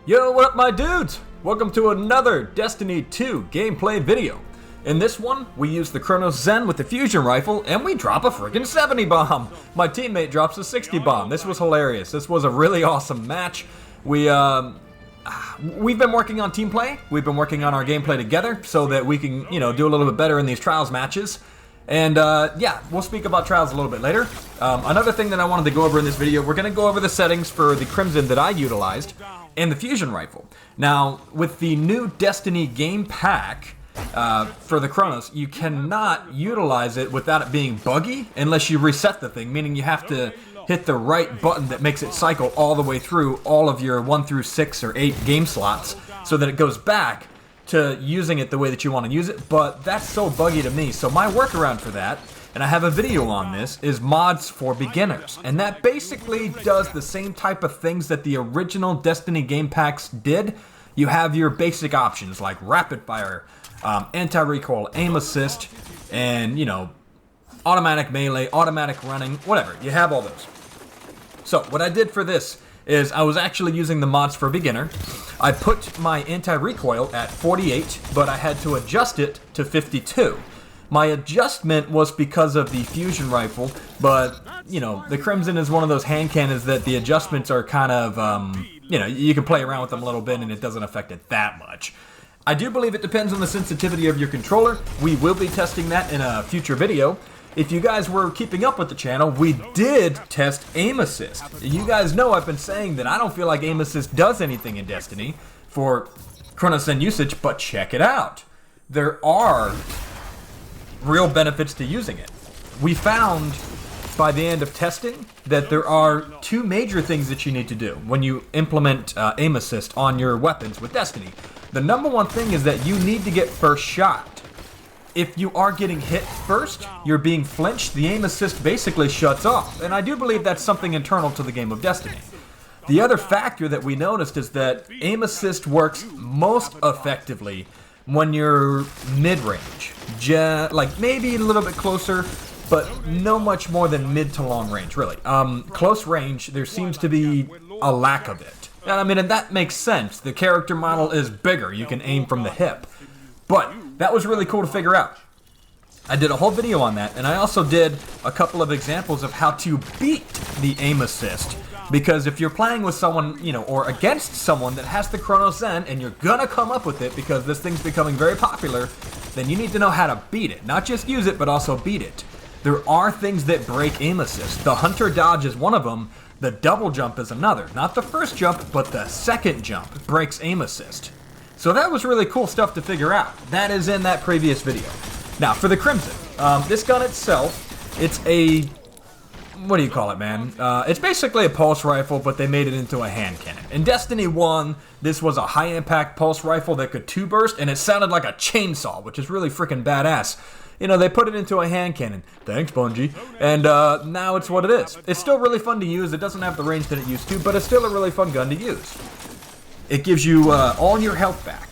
Yo, what up my dudes? Welcome to another Destiny 2 gameplay video. In this one, we use the Cronus Zen with the fusion rifle and we drop a freaking 70 bomb. My teammate drops a 60 bomb. This was hilarious. This was a really awesome match. We've been working on team play. We've been working on our gameplay together so that we can, do a little bit better in these trials matches. And yeah, we'll speak about trials a little bit later. Another thing that I wanted to go over in this video, we're going to go over the settings for the Crimson that I utilized and the fusion rifle. Now, with the new Destiny game pack for the Cronus, you cannot utilize it without it being buggy unless you reset the thing, meaning you have to hit the right button that makes it cycle all the way through all of your 1 through 6 or 8 game slots so that it goes back to using it the way that you want to use it, but that's so buggy to me. So my workaround for that, and I have a video on this, is mods for beginners. And that basically does the same type of things that the original Destiny game packs did. You have your basic options like rapid fire, anti-recoil, aim assist, and, automatic melee, automatic running, whatever. You have all those. So what I did for this is I was actually using the mods for beginner. I put my anti-recoil at 48, but I had to adjust it to 52. My adjustment was because of the fusion rifle, but, the Crimson is one of those hand cannons that the adjustments are kind of, you can play around with them a little bit and it doesn't affect it that much. I do believe it depends on the sensitivity of your controller. We will be testing that in a future video. If you guys were keeping up with the channel, we did test aim assist. You guys know I've been saying that I don't feel like aim assist does anything in Destiny for Cronus Zen usage, but check it out. There are real benefits to using it. We found by the end of testing that there are 2 major things that you need to do when you implement aim assist on your weapons with Destiny. The number one thing is that you need to get first shot. If you are getting hit first, you're being flinched, the aim assist basically shuts off. And I do believe that's something internal to the game of Destiny. The other factor that we noticed is that aim assist works most effectively when you're mid-range. Like maybe a little bit closer, but no much more than mid to long range, really. Close range, there seems to be a lack of it. And that makes sense. The character model is bigger. You can aim from the hip. But that was really cool to figure out. I did a whole video on that, and I also did a couple of examples of how to beat the aim assist. Because if you're playing with someone, or against someone that has the Cronus Zen, and you're gonna come up with it because this thing's becoming very popular, then you need to know how to beat it. Not just use it, but also beat it. There are things that break aim assist. The Hunter Dodge is one of them. The double jump is another. Not the first jump, but the second jump breaks aim assist. So that was really cool stuff to figure out. That is in that previous video. Now, for the Crimson, this gun itself, it's a, what do you call it, man? It's basically a pulse rifle, but they made it into a hand cannon. In Destiny 1, this was a high-impact pulse rifle that could 2-burst, and it sounded like a chainsaw, which is really freaking badass. They put it into a hand cannon. Thanks, Bungie. And now it's what it is. It's still really fun to use. It doesn't have the range that it used to, but it's still a really fun gun to use. It gives you all your health back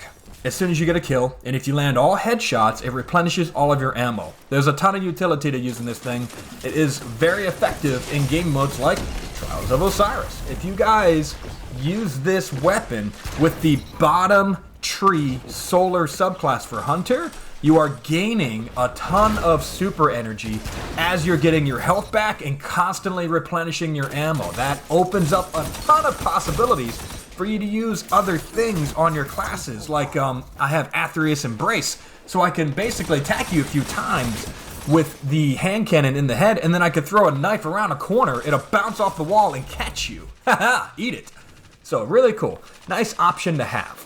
as soon as you get a kill, and if you land all headshots, it replenishes all of your ammo. There's a ton of utility to using this thing. It is very effective in game modes like Trials of Osiris. If you guys use this weapon with the bottom tree solar subclass for Hunter, you are gaining a ton of super energy as you're getting your health back and constantly replenishing your ammo. That opens up a ton of possibilities for you to use other things on your classes. Like I have Aetherius Embrace, so I can basically attack you a few times with the hand cannon in the head, and then I could throw a knife around a corner, it'll bounce off the wall and catch you. Haha, eat it. So really cool. Nice option to have.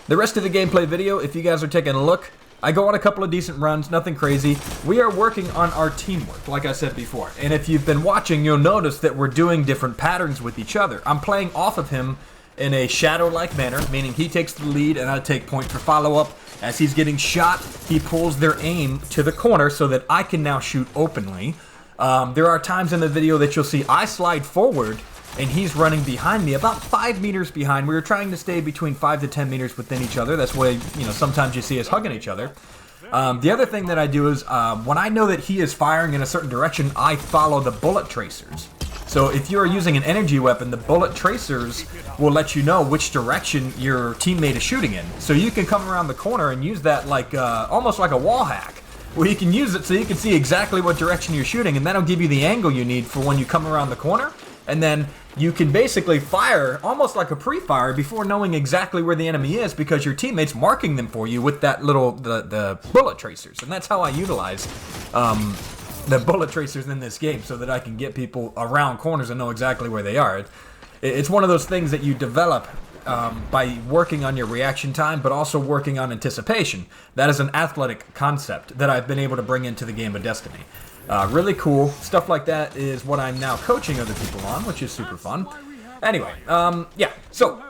The rest of the gameplay video, if you guys are taking a look, I go on a couple of decent runs, nothing crazy. We are working on our teamwork, like I said before. And if you've been watching, you'll notice that we're doing different patterns with each other. I'm playing off of him in a shadow-like manner, meaning he takes the lead and I take point for follow-up. As he's getting shot, he pulls their aim to the corner so that I can now shoot openly. There are times in the video that you'll see I slide forward and he's running behind me, about 5 meters behind. We were trying to stay between 5 to 10 meters within each other. That's why, sometimes you see us hugging each other. The other thing that I do is when I know that he is firing in a certain direction, I follow the bullet tracers. So if you're using an energy weapon, the bullet tracers will let you know which direction your teammate is shooting in. So you can come around the corner and use that like almost like a wall hack, where you can use it so you can see exactly what direction you're shooting, and that'll give you the angle you need for when you come around the corner. And then you can basically fire almost like a pre-fire before knowing exactly where the enemy is, because your teammate's marking them for you with that little the bullet tracers. And that's how I utilize the bullet tracers in this game, so that I can get people around corners and know exactly where they are. It's one of those things that you develop by working on your reaction time, but also working on anticipation. That is an athletic concept that I've been able to bring into the game of Destiny. Really cool. Stuff like that is what I'm now coaching other people on, which is super fun. Anyway, yeah, so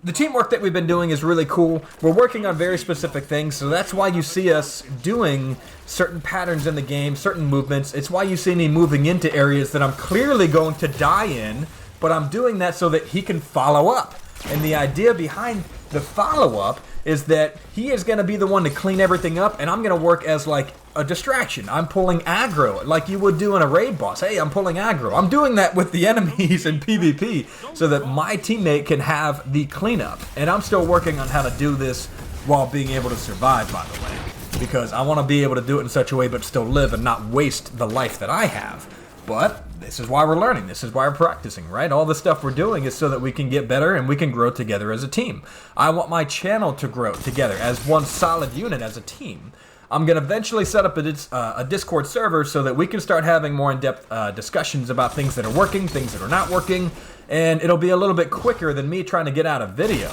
the teamwork that we've been doing is really cool. We're working on very specific things, so that's why you see us doing certain patterns in the game, certain movements. It's why you see me moving into areas that I'm clearly going to die in, but I'm doing that so that he can follow up. And the idea behind the follow-up is that he is going to be the one to clean everything up, and I'm going to work as like a distraction. I'm pulling aggro, like you would do in a raid boss. Hey, I'm pulling aggro. I'm doing that with the enemies in PvP so that my teammate can have the cleanup. And I'm still working on how to do this while being able to survive, by the way, because I want to be able to do it in such a way but still live and not waste the life that I have. But this is why we're learning. This is why we're practicing, right? All the stuff we're doing is so that we can get better and we can grow together as a team. I want my channel to grow together as one solid unit, as a team. I'm going to eventually set up a Discord server so that we can start having more in-depth discussions about things that are working, things that are not working, and it'll be a little bit quicker than me trying to get out a video,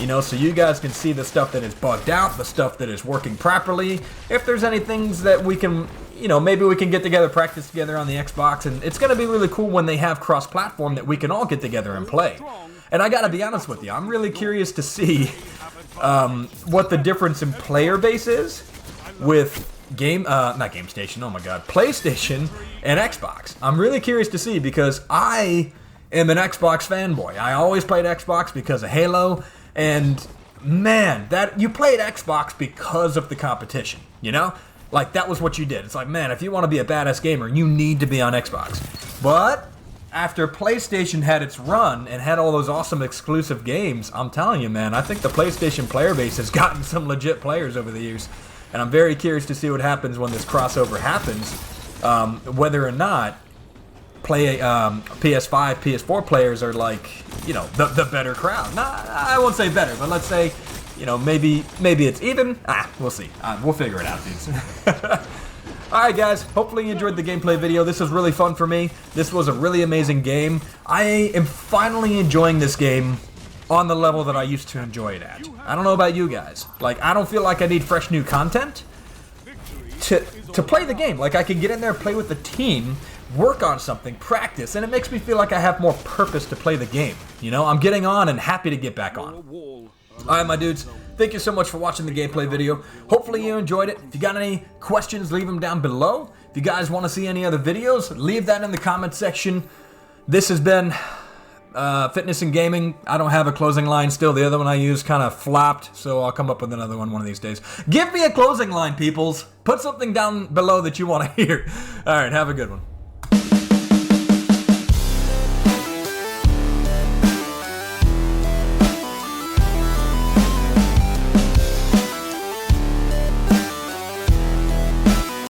you know, so you guys can see the stuff that is bugged out, the stuff that is working properly. If there's any things that we can, you know, maybe we can get together, practice together on the Xbox, and it's going to be really cool when they have cross-platform that we can all get together and play. And I got to be honest with you, I'm really curious to see what the difference in player base is with not Game Station, oh my god, PlayStation and Xbox. I'm really curious to see, because I am an Xbox fanboy. I always played Xbox because of Halo, and man, that you played Xbox because of the competition, you know? Like, that was what you did. It's like, man, if you want to be a badass gamer, you need to be on Xbox. But after PlayStation had its run and had all those awesome exclusive games, I'm telling you, man, I think the PlayStation player base has gotten some legit players over the years. And I'm very curious to see what happens when this crossover happens, whether or not PS5, PS4 players are like, you know, the better crowd. Nah, I won't say better, but let's say, you know, maybe it's even. We'll see. We'll figure it out, dudes. Alright guys, hopefully you enjoyed the gameplay video. This was really fun for me. This was a really amazing game. I am finally enjoying this game on the level that I used to enjoy it at. I don't know about you guys. Like, I don't feel like I need fresh new content to play the game. Like, I can get in there, play with the team, work on something, practice, and it makes me feel like I have more purpose to play the game. You know, I'm getting on and happy to get back on. Alright, my dudes, thank you so much for watching the gameplay video. Hopefully you enjoyed it. If you got any questions, leave them down below. If you guys want to see any other videos, leave that in the comment section. This has been Fitness and Gaming. I don't have a closing line still. The other one I used kind of flopped, so I'll come up with another one of these days. Give me a closing line, peoples. Put something down below that you want to hear. Alright, have a good one.